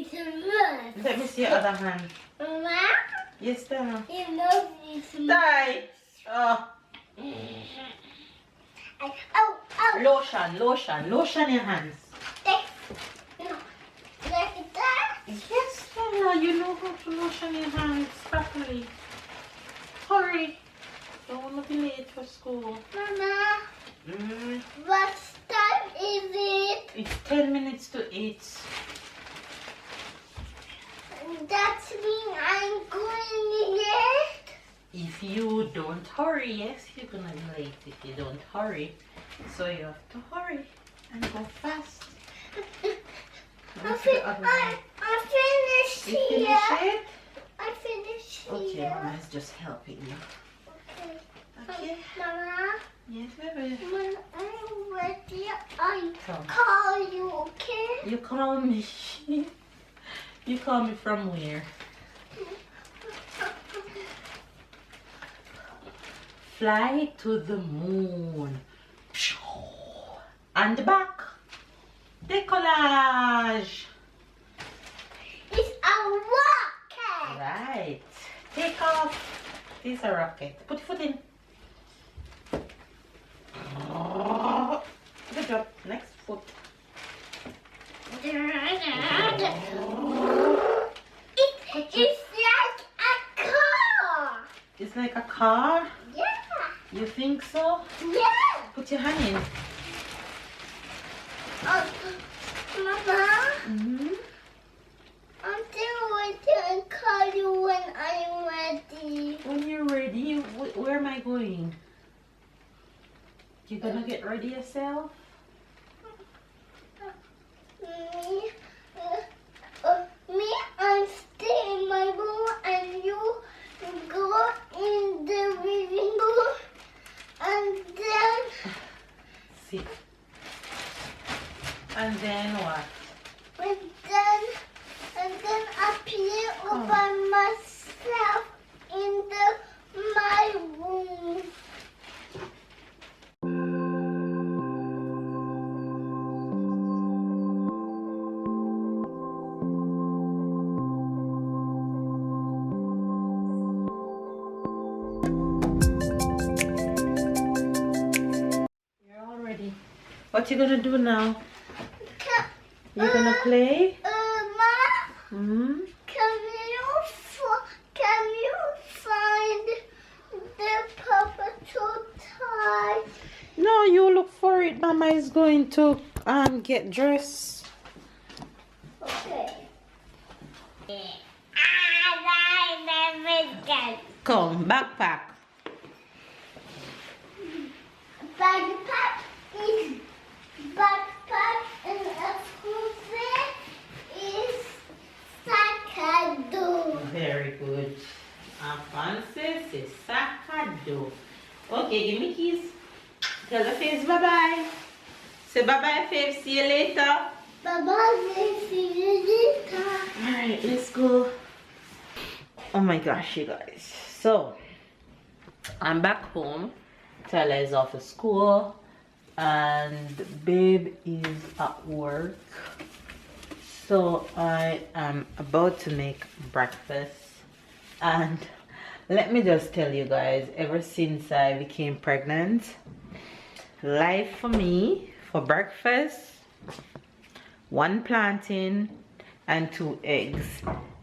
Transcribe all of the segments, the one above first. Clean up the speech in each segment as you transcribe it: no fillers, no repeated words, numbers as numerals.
it's a must. Let me see your other hand. Mama? Yes, Dana. You know it's a must. Die. Oh. Oh. Lotion your hands. No. Like that? Yes, Dana, you know how to lotion your hands properly. Hurry. Don't want to be late for school. Mama, what time is it? It's 10 minutes to 8. That means I'm going late? If you don't hurry, yes, you're gonna be late if you don't hurry. So you have to hurry and go fast. I finished You here. finish it? I finished Okay, here. Mama is just helping you. Okay. Okay. Mama, Yes, baby. when I'm ready, I Come. call you, okay? You call me. You call me from where? Fly to the moon. And back. Decollage. It's a rocket. Right. Take off. This is a rocket. Put your foot in. Good job. Next foot. It's like a car. It's like a car. Yeah. You think so? Yeah. Put your hand in. Mama, Mm-hmm. I'm still waiting and call you when I'm ready. When you're ready, where am I going? You gonna get ready yourself? Me, I'm stay in my room and you go in the living room and then Sit. And then what? and then I play all by myself in my room. You're all ready. What you gonna do now? Ca- You gonna play? Ma, Hmm? can you find the Papa tie? No, you look for it. Mama is going to get dressed. Okay. I Come, backpack. backpack and a school bag is sacado. Very good. Francis is sacado. Okay, give me keys. Tell the face bye-bye. Say bye-bye, Faith. See you later. Bye-bye, see you later. Alright, let's go. Oh my gosh, you guys. So, I'm back home. Tyler is off of school. And babe is at work. So, I am about to make breakfast. And let me just tell you guys, ever since I became pregnant, life for me, for breakfast, 1 plantain and 2 eggs.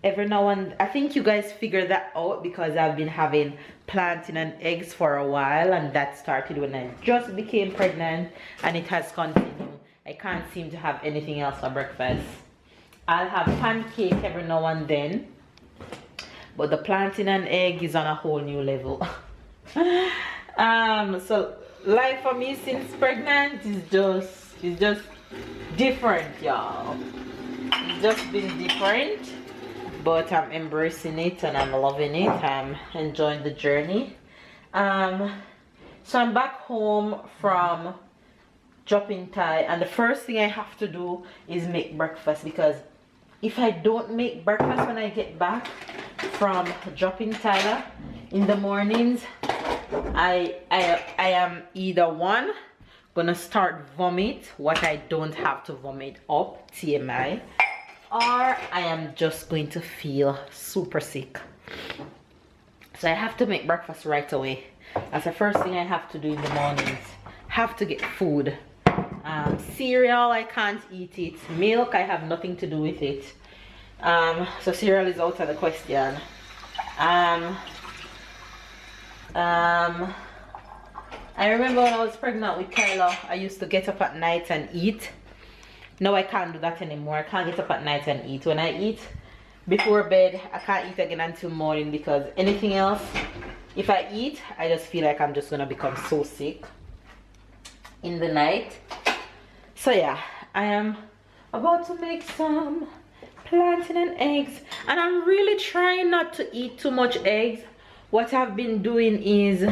Every now and I think you guys figured that out because I've been having plantain and eggs for a while, and that started when I just became pregnant and it has continued. I can't seem to have anything else for breakfast. I'll have pancake every now and then, but the plantain and egg is on a whole new level. So life for me since pregnant is just different, y'all. It's just been different, but I'm embracing it and I'm loving it. I'm enjoying the journey. So I'm back home from dropping Ty, and the first thing I have to do is make breakfast, because if I don't make breakfast when I get back from dropping Tyler in the mornings, I am either one gonna start vomit what I don't have to vomit up, TMI, or I am just going to feel super sick. So I have to make breakfast right away. That's the first thing I have to do in the mornings. Have to get food. Cereal, I can't eat it. Milk, I have nothing to do with it. So cereal is out of the question. I remember when I was pregnant with Kyla, I used to get up at night and eat. No, I can't do that anymore. I can't get up at night and eat. When I eat before bed, I can't eat again until morning, because anything else, if I eat, I just feel like I'm just gonna become so sick in the night. So yeah, I am about to make some plantain and eggs, and I'm really trying not to eat too much eggs. What I've been doing is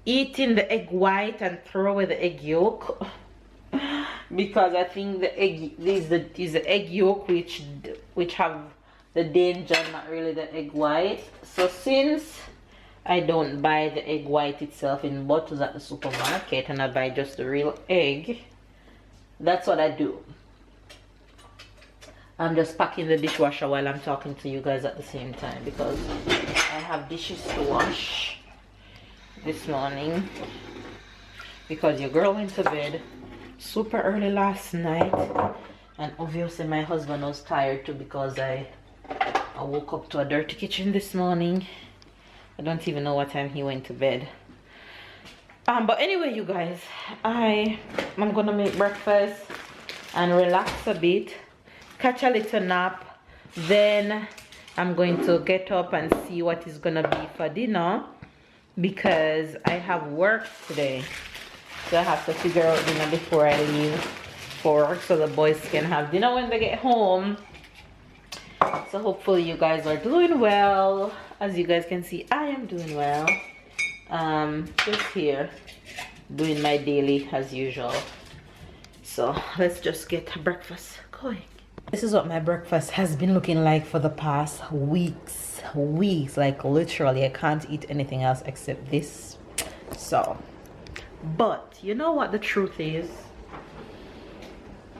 eating the egg white and throw away the egg yolk, because I think the egg is the egg yolk which have the danger, not really the egg white. So since I don't buy the egg white itself in bottles at the supermarket and I buy just the real egg, that's what I do. I'm just packing the dishwasher while I'm talking to you guys at the same time, because I have dishes to wash this morning, because your girl went to bed super early last night, and obviously my husband was tired too, because I woke up to a dirty kitchen this morning. I don't even know what time he went to bed. But anyway, you guys, I'm gonna make breakfast and relax a bit, catch a little nap, then I'm going to get up and see what is gonna be for dinner, because I have work today. So I have to figure out dinner before I leave for work, so the boys can have dinner when they get home. So hopefully you guys are doing well. As you guys can see, I am doing well. Just here doing my daily as usual. So let's just get breakfast going. This is what my breakfast has been looking like for the past weeks. Like literally I can't eat anything else except this. So, but you know what the truth is,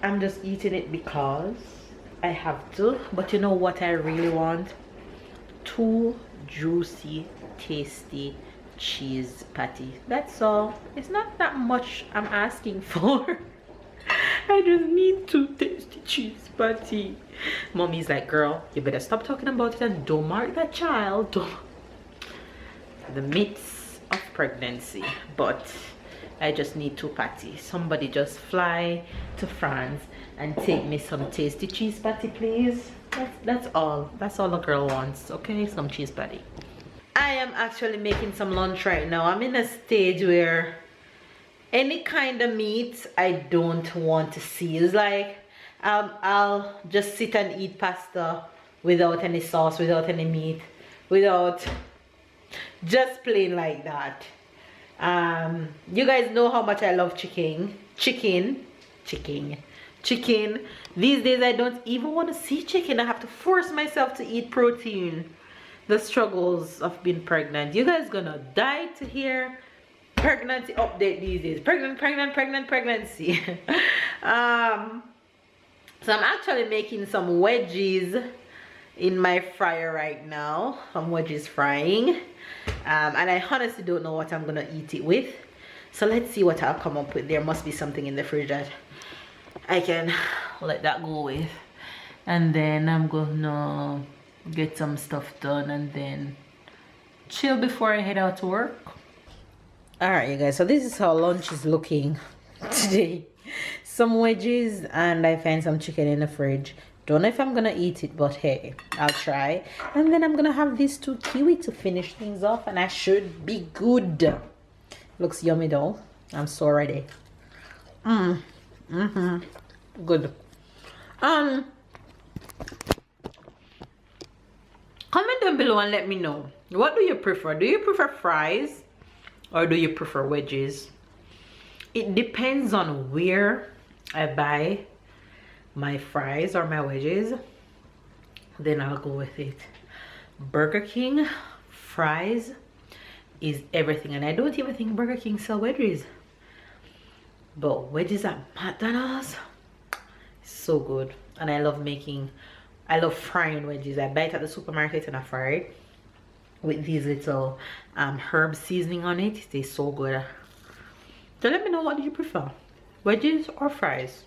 I'm just eating it because I have to. But you know what I really want? 2 juicy tasty cheese patty. That's all. It's not that much I'm asking for. I just need 2 tasty cheese patty. Mommy's like, girl, you better stop talking about it and don't mark that child. The myths of pregnancy. But I just need 2 patties. Somebody just fly to France and take me some tasty cheese patty, please. That's all. That's all a girl wants, okay? Some cheese patty. I am actually making some lunch right now. I'm in a stage where any kind of meat I don't want to see. It's like I'll just sit and eat pasta without any sauce, without any meat, without, just plain like that. You guys know how much I love chicken. These days I don't even want to see chicken. I have to force myself to eat protein. The struggles of being pregnant. You guys gonna die to hear pregnancy update these days. Pregnancy. So I'm actually making some wedges in my fryer right now. Some wedges frying. And I honestly don't know what I'm gonna eat it with. So let's see what I'll come up with. There must be something in the fridge that I can let that go with. And then I'm gonna get some stuff done and then chill before I head out to work. Alright you guys, so this is how lunch is looking today. Some wedges and I find some chicken in the fridge. Don't know if I'm gonna eat it, but hey, I'll try. And then I'm gonna have these 2 kiwi to finish things off, and I should be good. Looks yummy though. I'm so ready. Good. Comment down below and let me know, what do you prefer? Do you prefer fries or do you prefer wedges? It depends on where I buy my fries or my wedges, then I'll go with it. Burger King fries is everything, and I don't even think Burger King sell wedges, but wedges at McDonald's, So good. And I love frying wedges. I buy it at the supermarket and I fry it with these little herb seasoning on it. It tastes so good. So let me know, what do you prefer, wedges or fries?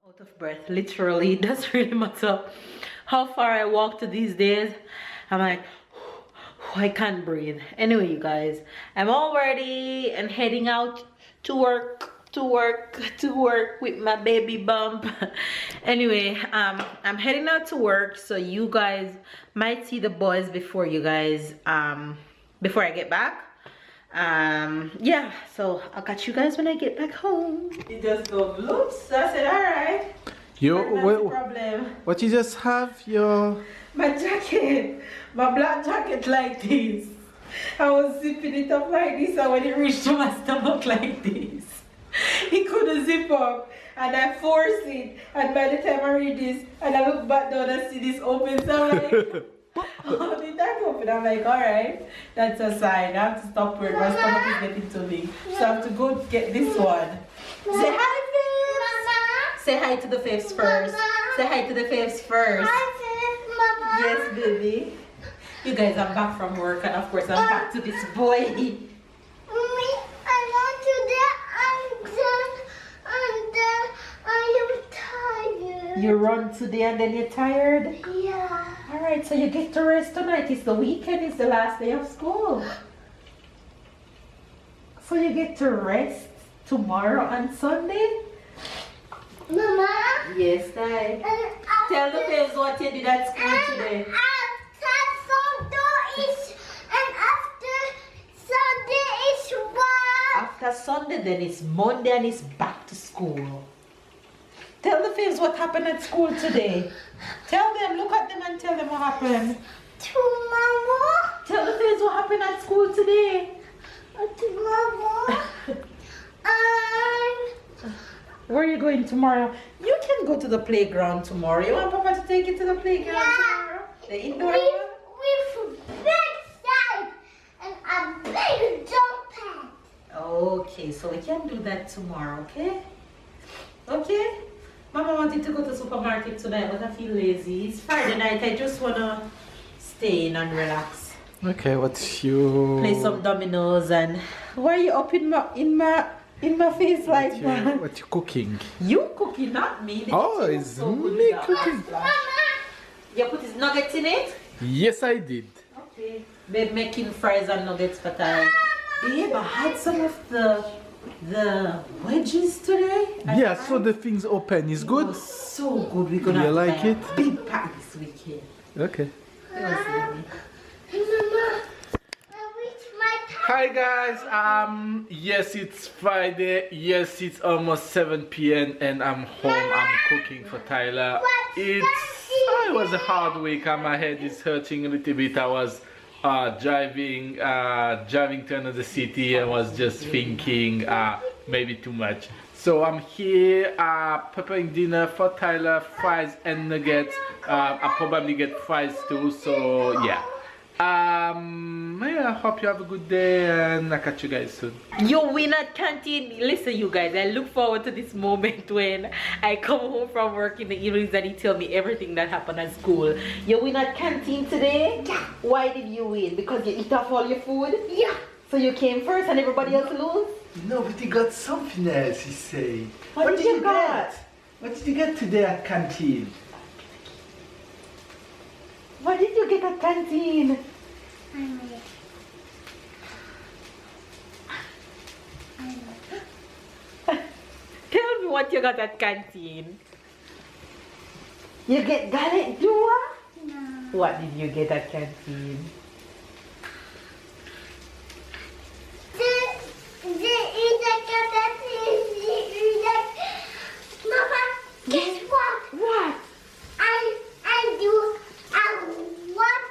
Out of breath, literally. It doesn't really matter how far I walk to these days. I'm like, I can't breathe. Anyway, you guys, I'm all ready and heading out to work with my baby bump. Anyway, I'm heading out to work, so you guys might see the boys before I get back. Yeah, so I'll catch you guys when I get back home. It just go loops. So I said, all right. What you just have? My jacket, my black jacket like this. I was zipping it up like this, and when it reached to my stomach like this, it couldn't zip up, and I forced it, and by the time I read this and I look back down and see this open, so I'm like, oh, did that open? I'm like, alright, that's a sign. I have to stop work. My stomach is getting too big, so I have to go get this one. Say hi, Fibs. Say hi to the Fibs first. Say hi to the Fibs first. Hi, Mama. Yes, baby. You guys, I'm back from work, and of course I'm back to this boy. You run today and then you're tired? Yeah. Alright, so you get to rest tonight. It's the weekend, it's the last day of school. So you get to rest tomorrow and Sunday? Mama? Yes, Dad. Tell the kids what you did at school today. After Sunday, then it's Monday and it's back to school. Tell the kids what happened at school today. Tell them, look at them and tell them what happened. Tomorrow? Tell the kids what happened at school today. Tomorrow? Where are you going tomorrow? You can go to the playground tomorrow. You want Papa to take you to the playground tomorrow? The indoor one? With big slide and a big jump pad. Okay, so we can do that tomorrow, okay? Okay? Mama wanted to go to the supermarket tonight, but I feel lazy. It's Friday night. I just want to stay in and relax. Okay, what's you? Play some dominoes and... Why are you up in my face like that? What you cooking? You cooking, not me. Oh, it's so me cooking. You put his nuggets in it? Yes, I did. Okay. Babe making fries and nuggets for time. Babe, I had some of the wedges today. Yeah, so the things open is good. It was so good. We're gonna have like to buy it? a big pack this weekend. Okay. It was lovely. Mama, I reached my time. Hi guys, yes it's Friday, yes it's almost 7 p.m. and I'm home, I'm cooking for Tyler. It was a hard week, my head is hurting a little bit. I was driving to another city and was just thinking maybe too much. So I'm here preparing dinner for Tyler, fries and nuggets. I'll probably get fries too, so yeah. I hope you have a good day and I'll catch you guys soon. You win at canteen. Listen, you guys, I look forward to this moment when I come home from work in the evenings and he tell me everything that happened at school. You win at canteen today? Yeah. Why did you win? Because you eat off all your food? Yeah. So you came first and everybody else lose? No, but he got something else, he said. What did you get? What did you get today at canteen? What did you get at canteen? Tell me what you got at canteen. You get galette dua? No. What did you get at canteen? Mama, guess what? What? I do what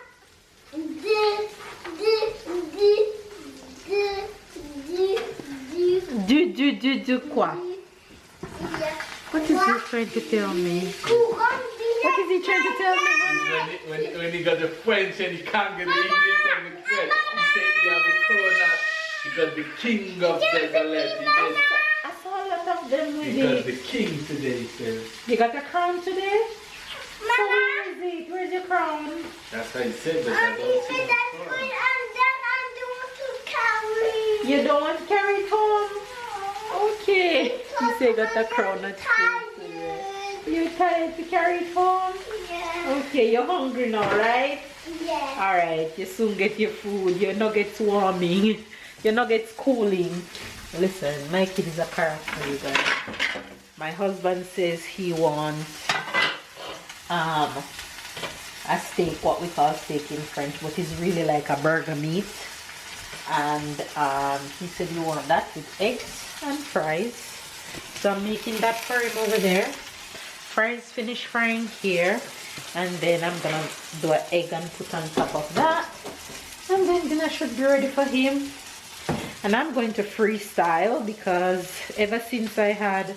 Do quoi? Yeah. What is he trying to tell me? What is he trying to tell me? When he got the French and he can't get the English and the French, he said he have the corona. He got the king of Desolate. I saw a lot of them with He got the king today, he said. You got a crown today? So where is it? Where's your crown? That's what he said, but I don't see the crown. You don't want to carry it home? Okay. You say got a crown at school today. You're tired to carry it home? Yeah. Okay, you're hungry now, right? Yeah. Alright, you soon get your food. Your nuggets warming. Your nuggets cooling. Listen, my kid is a character, you guys. My husband says he wants a steak, what we call steak in French, but it's really like a burger meat. And he said he wants that with eggs and fries. So I'm making that for him over there. Fries finished frying here, and then I'm gonna do an egg and put on top of that, and then dinner should be ready for him. And I'm going to freestyle because ever since I had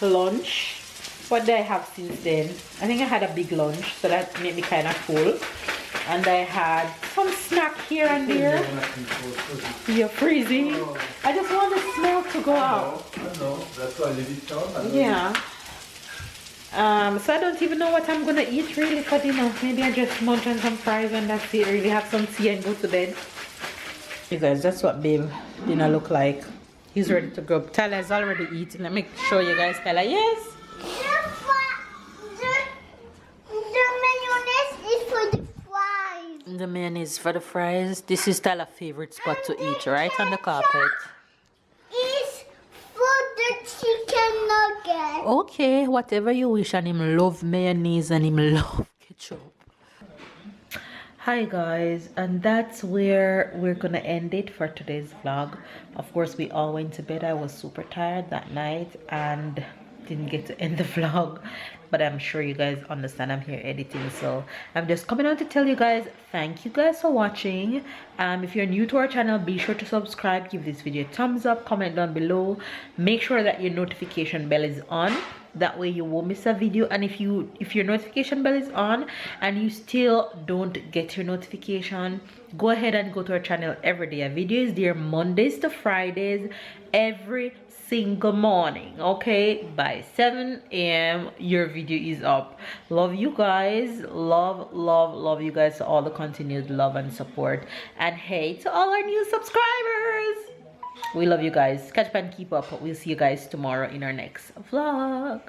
lunch, what did I have since then? I think I had a big lunch, so that made me kind of full. And I had some snack here and there. You're freezing. I just want the smell to go out. I know. That's why I leave it on. Yeah. So I don't even know what I'm gonna eat really for dinner. Maybe I just munch on some fries and that's it. Really have some tea and go to bed. You guys, that's what babe dinner look like. He's ready to go. Tyler's already eating. Let me show you guys. Tyler, yes. The mayonnaise for the fries. This is Tyler's favorite spot to eat, right on the carpet. It's for the chicken nugget. Okay, whatever you wish. And him love mayonnaise and him love ketchup. Hi guys, and that's where we're gonna end it for today's vlog. Of course, we all went to bed. I was super tired that night and didn't get to end the vlog, but I'm sure you guys understand I'm here editing, so I'm just coming on to tell you guys thank you guys for watching. If you're new to our channel, be sure to subscribe, give this video a thumbs up, comment down below, make sure that your notification bell is on, that way you won't miss a video. And if your notification bell is on and you still don't get your notification, go ahead and go to our channel every day. A video is there Mondays to Fridays every single morning, okay? By 7 a.m. your video is up. Love you guys. Love you guys, to all the continued love and support. And hey, to all our new subscribers, we love you guys. Catch up and keep up. We'll see you guys tomorrow in our next vlog.